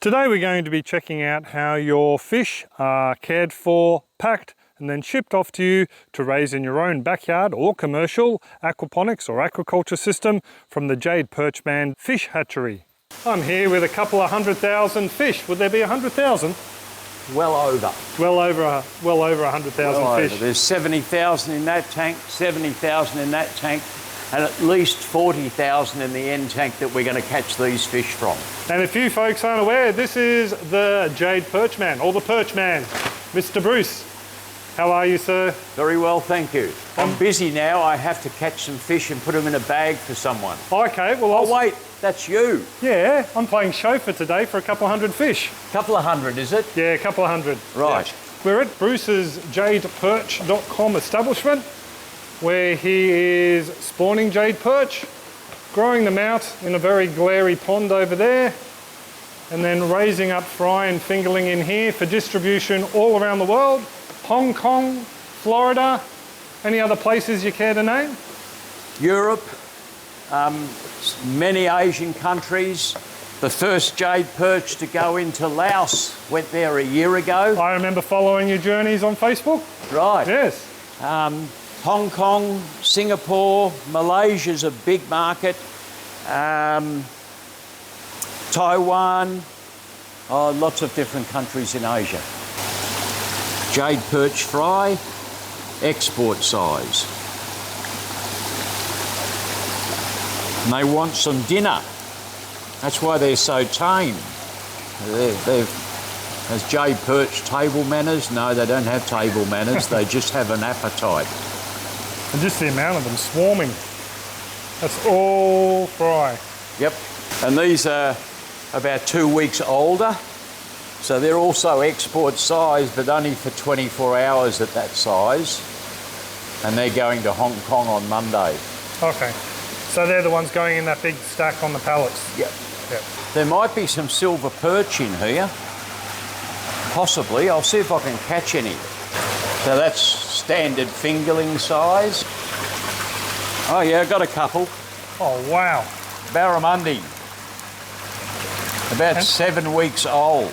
Today we're going to be checking out how your fish are cared for, packed and then shipped off to you to raise in your own backyard or commercial aquaponics or aquaculture system from the Jade Perch fish hatchery. I'm here with a couple of 100,000 fish. Would there be 100,000? Well over. Well over 100,000 fish. There's 70,000 in that tank, 70,000 in that tank, and at least 40,000 in the end tank that we're going to catch these fish from. And if you folks aren't aware, this is the Jade Perch man, or the Perch man, Mr. Bruce. How are you, sir? Very well, thank you. I'm busy now. I have to catch some fish and put them in a bag for someone. Okay, well Oh wait, that's you. Yeah, I'm playing chauffeur today for a couple of hundred fish. Couple of hundred, is it? Yeah, a couple of hundred. Right. Yeah. We're at Bruce's jadeperch.com establishment, where he is spawning jade perch, growing them out in a very glary pond over there, and then raising up fry and fingerling in here for distribution all around the world. Hong Kong, Florida, any other places you care to name? Europe, many Asian countries. The first jade perch to go into Laos went there a year ago. I remember following your journeys on Facebook. Right. Yes. Hong Kong, Singapore, Malaysia's a big market. Taiwan, lots of different countries in Asia. Jade perch fry, export size. And they want some dinner. That's why they're so tame. Has jade perch table manners? No, they don't have table manners. They just have an appetite. And just the amount of them swarming. That's all fry. Yep. And these are about 2 weeks older. So they're also export size, but only for 24 hours at that size. And they're going to Hong Kong on Monday. Okay. So they're the ones going in that big stack on the pallets? Yep. Yep. There might be some silver perch in here. Possibly. I'll see if I can catch any. So that's standard fingerling size. Oh yeah, got a couple. Oh wow. Barramundi. About 7 weeks old.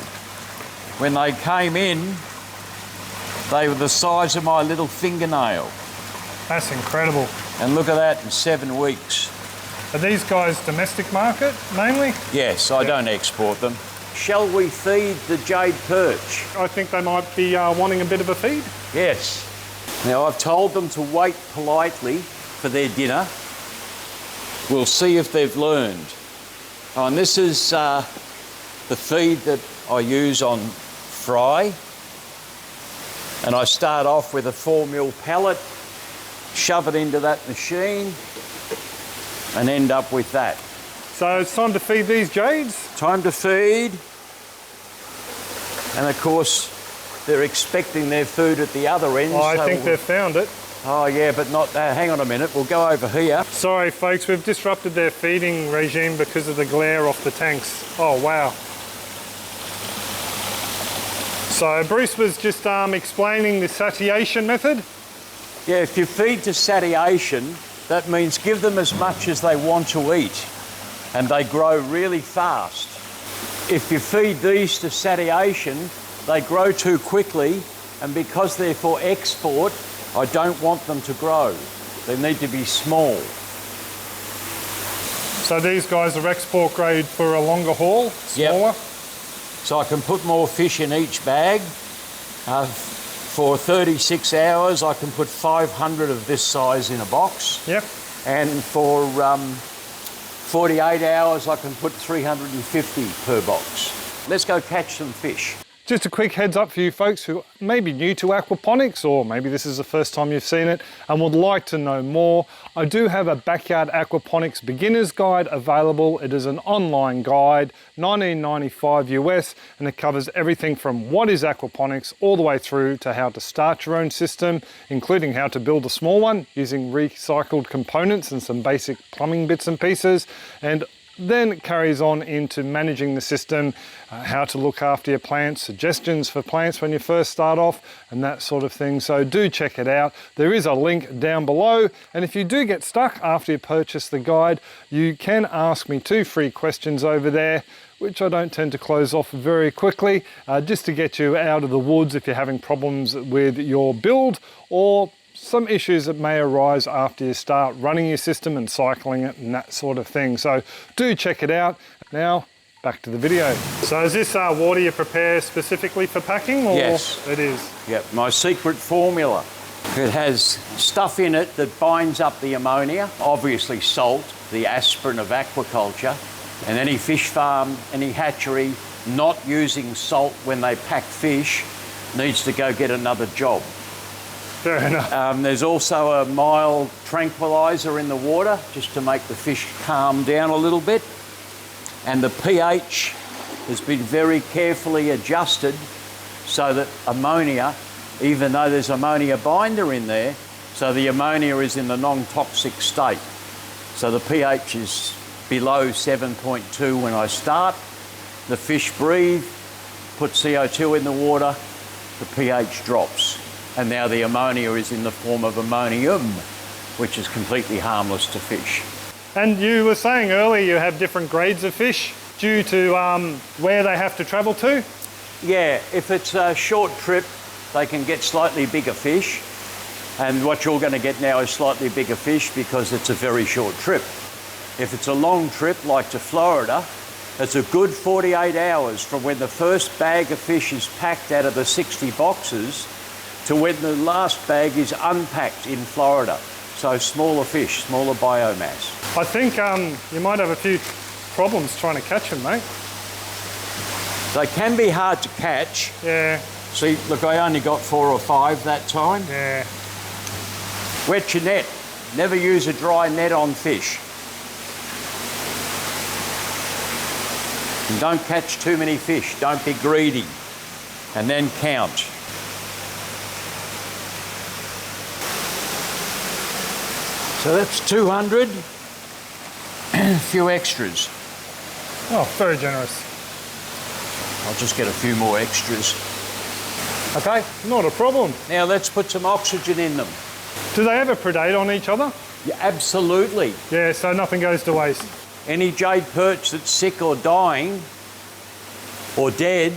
When they came in, they were the size of my little fingernail. That's incredible. And look at that in 7 weeks. Are these guys domestic market, mainly? Yes, I don't export them. Shall we feed the jade perch? I think they might be wanting a bit of a feed. Yes. Now, I've told them to wait politely for their dinner. We'll see if they've learned. Oh, and this is the feed that I use on fry. And I start off with a 4mm pellet, shove it into that machine, and end up with that. So it's time to feed these jades? Time to feed. And of course, they're expecting their food at the other end. Oh, I think they've found it. Oh yeah, but not, hang on a minute, we'll go over here. Sorry folks, we've disrupted their feeding regime because of the glare off the tanks. Oh wow. So Bruce was just explaining the satiation method. Yeah, if you feed to satiation, that means give them as much as they want to eat, and they grow really fast. If you feed these to satiation, they grow too quickly, and because they're for export, I don't want them to grow. They need to be small. So these guys are export grade for a longer haul, smaller? Yep. So I can put more fish in each bag. For 36 hours, I can put 500 of this size in a box. Yep. And for 48 hours, I can put 350 per box. Let's go catch some fish. Just a quick heads up for you folks who may be new to aquaponics, or maybe this is the first time you've seen it and would like to know more. I do have a backyard aquaponics beginner's guide available. It is an online guide, $19.95 US, and it covers everything from what is aquaponics all the way through to how to start your own system, including how to build a small one using recycled components and some basic plumbing bits and pieces, and then it carries on into managing the system, how to look after your plants, suggestions for plants when you first start off, and that sort of thing. So do check it out. There is a link down below, and if you do get stuck after you purchase the guide, you can ask me 2 free questions over there. which I don't tend to close off very quickly, just to get you out of the woods if you're having problems with your build or some issues that may arise after you start running your system and cycling it and that sort of thing. So do check it out. Now, back to the video. So is this water you prepare specifically for packing? Or? Yes. It is. Yep, my secret formula. It has stuff in it that binds up the ammonia, obviously salt, the aspirin of aquaculture, and any fish farm, any hatchery not using salt when they pack fish needs to go get another job. Fair enough. There's also a mild tranquilizer in the water just to make the fish calm down a little bit. And the pH has been very carefully adjusted so that ammonia, even though there's ammonia binder in there, so the ammonia is in the non-toxic state. So the pH is below 7.2 when I start. The fish breathe, put CO2 in the water, the pH drops. And now the ammonia is in the form of ammonium, which is completely harmless to fish. And you were saying earlier you have different grades of fish due to where they have to travel to? Yeah, if it's a short trip, they can get slightly bigger fish. And what you're going to get now is slightly bigger fish because it's a very short trip. If it's a long trip, like to Florida, it's a good 48 hours from when the first bag of fish is packed out of the 60 boxes to when the last bag is unpacked in Florida. So smaller fish, smaller biomass. I think you might have a few problems trying to catch them, mate. They can be hard to catch. Yeah. See, look, I only got 4 or 5 that time. Yeah. Wet your net. Never use a dry net on fish. And don't catch too many fish. Don't be greedy. And then count. So that's 200. A few extras. Oh, very generous. I'll just get a few more extras. Okay, not a problem. Now let's put some oxygen in them. Do they ever predate on each other? Yeah, absolutely. Yeah, so nothing goes to waste. Any jade perch that's sick or dying or dead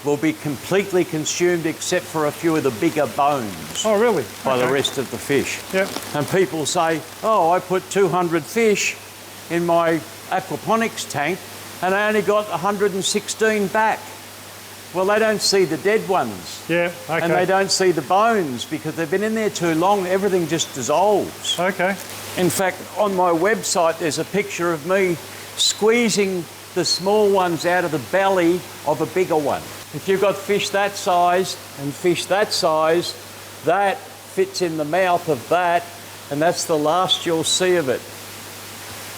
will be completely consumed except for a few of the bigger bones. Oh, really? By Okay. the rest of the fish. Yep. And people say, oh, I put 200 fish in my aquaponics tank and I only got 116 back. Well, they don't see the dead ones. Yeah, okay. And they don't see the bones because they've been in there too long, everything just dissolves. Okay. In fact, on my website, there's a picture of me squeezing the small ones out of the belly of a bigger one. If you've got fish that size and fish that size, that fits in the mouth of that, and that's the last you'll see of it.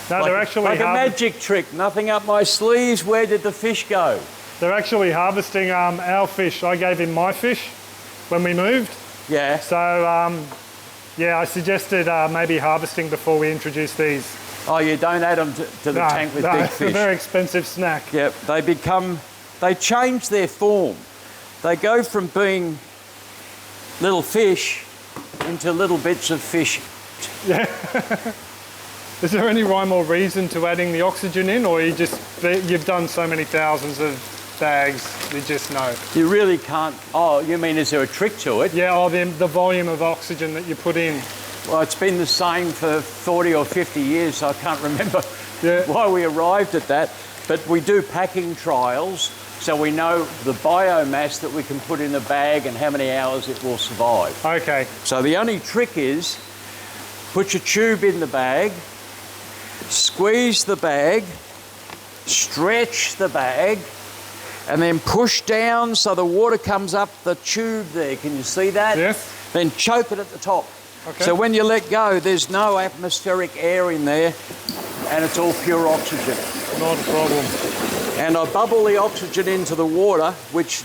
No, they're actually like a magic trick, nothing up my sleeves. Where did the fish go? They're actually harvesting our fish. I gave him my fish when we moved. Yeah. So, yeah, I suggested maybe harvesting before we introduce these. Oh, you don't add them to the tank with big It's a fish. very expensive snack. Yep, they change their form. They go from being little fish into little bits of fish. Yeah. Is there any rhyme or reason to adding the oxygen in, or you've done so many thousands of bags, you just know? You really can't. Oh, you mean is there a trick to it? Yeah, or the volume of oxygen that you put in. Well, it's been the same for 40 or 50 years, so I can't remember why we arrived at that. But we do packing trials, so we know the biomass that we can put in a bag and how many hours it will survive. Okay. So the only trick is put your tube in the bag, squeeze the bag, stretch the bag, and then push down so the water comes up the tube there. Can you see that? Yes. Then choke it at the top. Okay. So when you let go, there's no atmospheric air in there and it's all pure oxygen. Not a problem. And I bubble the oxygen into the water, which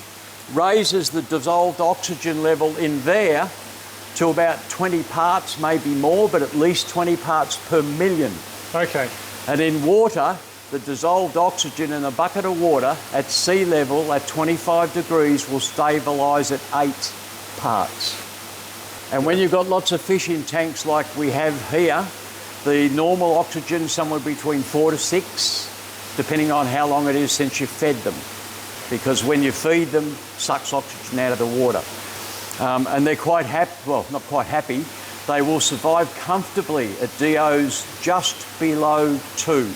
raises the dissolved oxygen level in there to about 20 parts, maybe more, but at least 20 parts per million. Okay. And in water, the dissolved oxygen in a bucket of water at sea level at 25 degrees will stabilise at 8 parts. And when you've got lots of fish in tanks like we have here, the normal oxygen somewhere between 4 to 6, depending on how long it is since you fed them. Because when you feed them, it sucks oxygen out of the water. And they're quite happy, well, not quite happy, they will survive comfortably at DOs just below 2.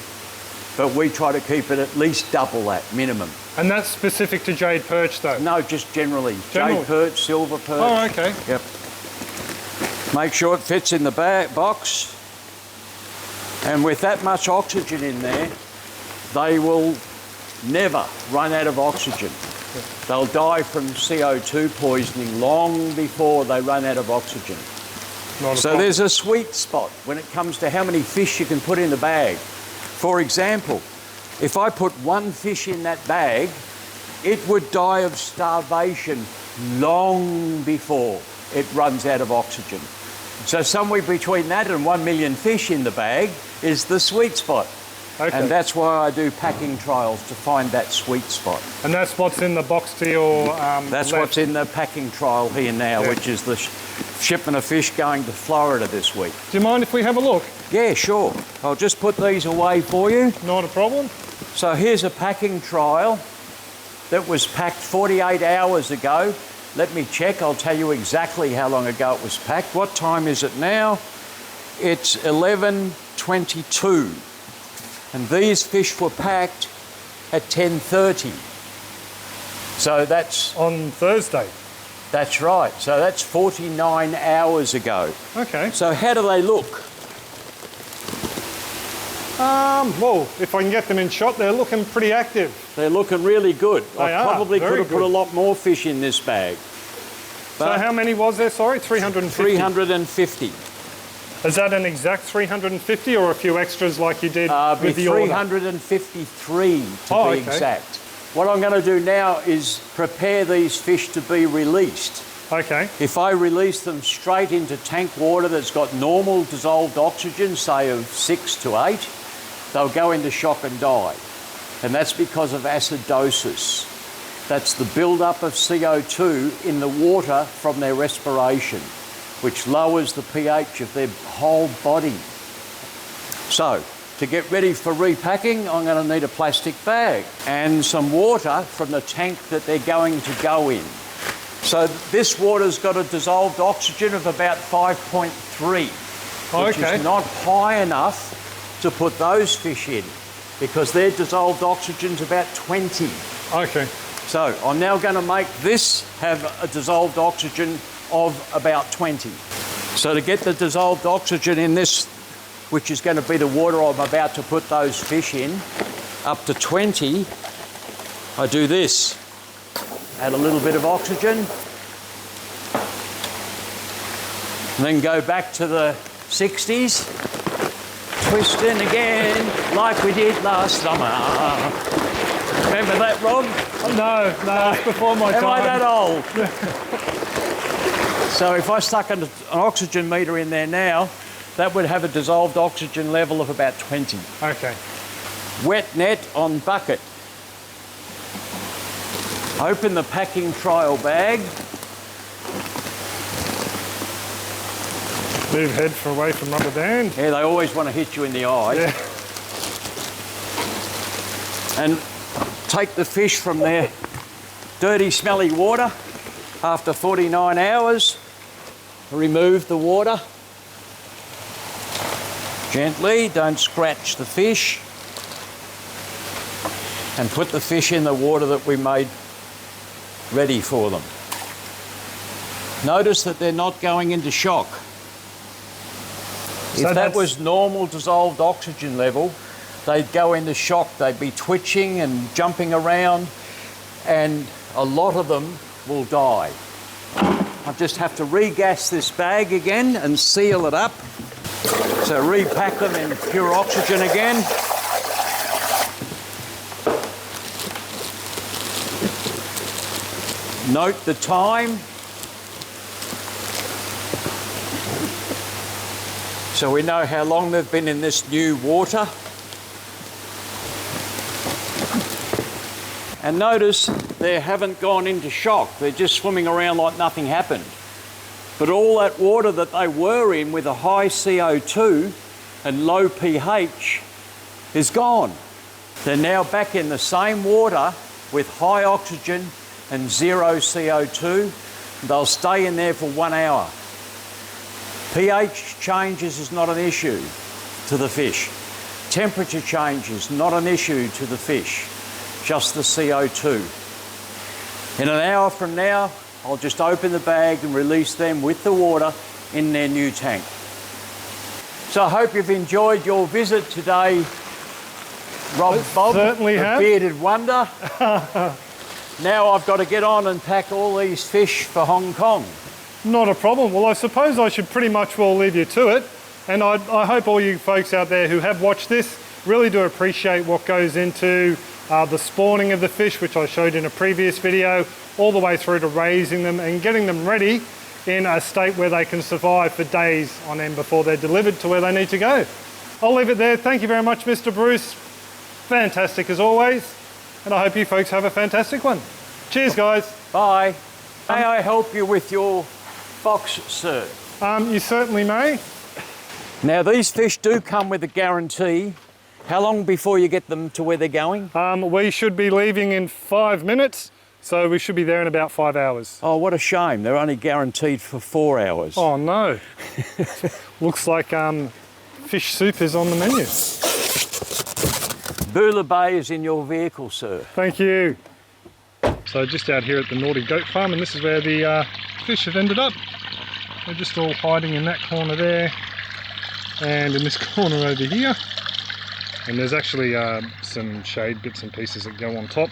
But we try to keep it at least double that, minimum. And that's specific to Jade Perch though? No, just generally. Jade Perch, Silver Perch. Oh, okay. Yep. Make sure it fits in the box. And with that much oxygen in there, they will never run out of oxygen. They'll die from CO2 poisoning long before they run out of oxygen. So there's a sweet spot when it comes to how many fish you can put in the bag. For example, if I put one fish in that bag, it would die of starvation long before it runs out of oxygen. So somewhere between that and 1 million fish in the bag is the sweet spot. Okay. And that's why I do packing trials, to find that sweet spot. And that's what's in the box to your That's left. what's in the packing trial here now, which is the shipment of fish going to Florida this week. Do you mind if we have a look? Yeah, sure. I'll just put these away for you. Not a problem. So here's a packing trial that was packed 48 hours ago. Let me check, I'll tell you exactly how long ago it was packed. What time is it now? It's 11:22. And these fish were packed at 10:30. So that's... On Thursday? That's right. So that's 49 hours ago. Okay. So how do they look? Well, if I can get them in shot, they're looking pretty active. They're looking really good. I probably could have put a lot more fish in this bag. So how many was there, sorry? 350? 350. Is that an exact 350 or a few extras like you did with the order? 353 to be exact. What I'm going to do now is prepare these fish to be released. Okay. If I release them straight into tank water that's got normal dissolved oxygen, say of 6 to 8, they'll go into shock and die. And that's because of acidosis. That's the build-up of CO2 in the water from their respiration, which lowers the pH of their whole body. So, to get ready for repacking, I'm going to need a plastic bag and some water from the tank that they're going to go in. So this water's got a dissolved oxygen of about 5.3, which is not high enough to put those fish in, because their dissolved oxygen's about 20. Okay. So I'm now going to make this have a dissolved oxygen of about 20. So to get the dissolved oxygen in this, which is going to be the water I'm about to put those fish in, up to 20, I do this. Add a little bit of oxygen. And then go back to the 60s. Twist in again, like we did last summer. Remember that, Rob? No, it's before my time. Am I that old? So if I stuck an oxygen meter in there now, that would have a dissolved oxygen level of about 20. Okay. Wet net on bucket. Open the packing trial bag. Move head away from rubber band. Yeah, they always want to hit you in the eye. Yeah. And take the fish from their dirty, smelly water after 49 hours. Remove the water. Gently, don't scratch the fish. And put the fish in the water that we made ready for them. Notice that they're not going into shock. So if that was normal dissolved oxygen level, they'd go into shock. They'd be twitching and jumping around, and a lot of them will die. I just have to regas this bag again and seal it up. So repack them in pure oxygen again. Note the time. So we know how long they've been in this new water. And notice they haven't gone into shock. They're just swimming around like nothing happened. But all that water that they were in with a high CO2 and low pH is gone. They're now back in the same water with high oxygen and 0 CO2. They'll stay in there for 1 hour. pH changes is not an issue to the fish. Temperature changes, not an issue to the fish, just the CO2. In an hour from now, I'll just open the bag and release them with the water in their new tank. So I hope you've enjoyed your visit today, Bob, certainly the have. bearded wonder. Now I've got to get on and pack all these fish for Hong Kong. Not a problem. Well, I suppose I should pretty much well leave you to it. And I hope all you folks out there who have watched this really do appreciate what goes into the spawning of the fish, which I showed in a previous video, all the way through to raising them and getting them ready in a state where they can survive for days on end before they're delivered to where they need to go. I'll leave it there. Thank you very much, Mr. Bruce. Fantastic as always. And I hope you folks have a fantastic one. Cheers, guys. Bye. May I help you with your box, sir? You certainly may. Now, these fish do come with a guarantee. How long before you get them to where they're going? We should be leaving in 5 minutes, so we should be there in about 5 hours. Oh, what a shame. They're only guaranteed for 4 hours. Oh, no. Looks like fish soup is on the menu. Bula Bay is in your vehicle, sir. Thank you. So just out here at the Naughty Goat Farm, and this is where the fish have ended up. They're just all hiding in that corner there and in this corner over here. And there's actually some shade bits and pieces that go on top.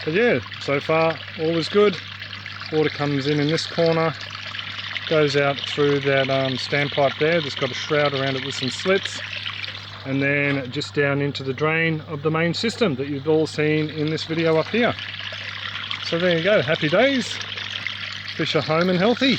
But yeah, so far all is good. Water comes in this corner, goes out through that standpipe there that's got a shroud around it with some slits, and then just down into the drain of the main system that you've all seen in this video up here. So there you go, happy days. Fish are home and healthy.